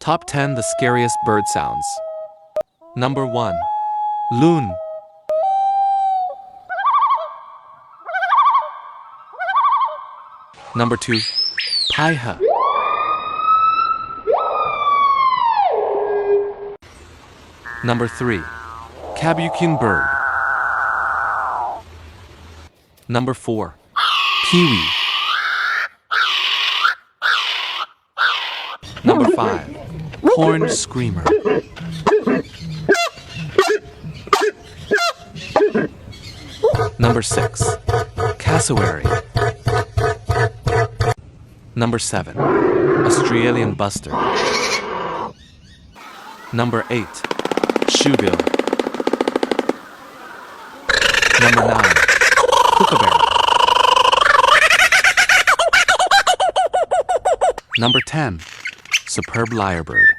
Top 10 the scariest bird sounds. Number 1. Loon. Number 2. Paiha. Number 3. Cabucine bird. Number 4. Kiwi. Number 5. Horned screamer. Number 6. Cassowary. Number 7. Australian bustard. Number 8. Shoebill. Number 9. Kookaburra. Number 10. Superb lyrebird.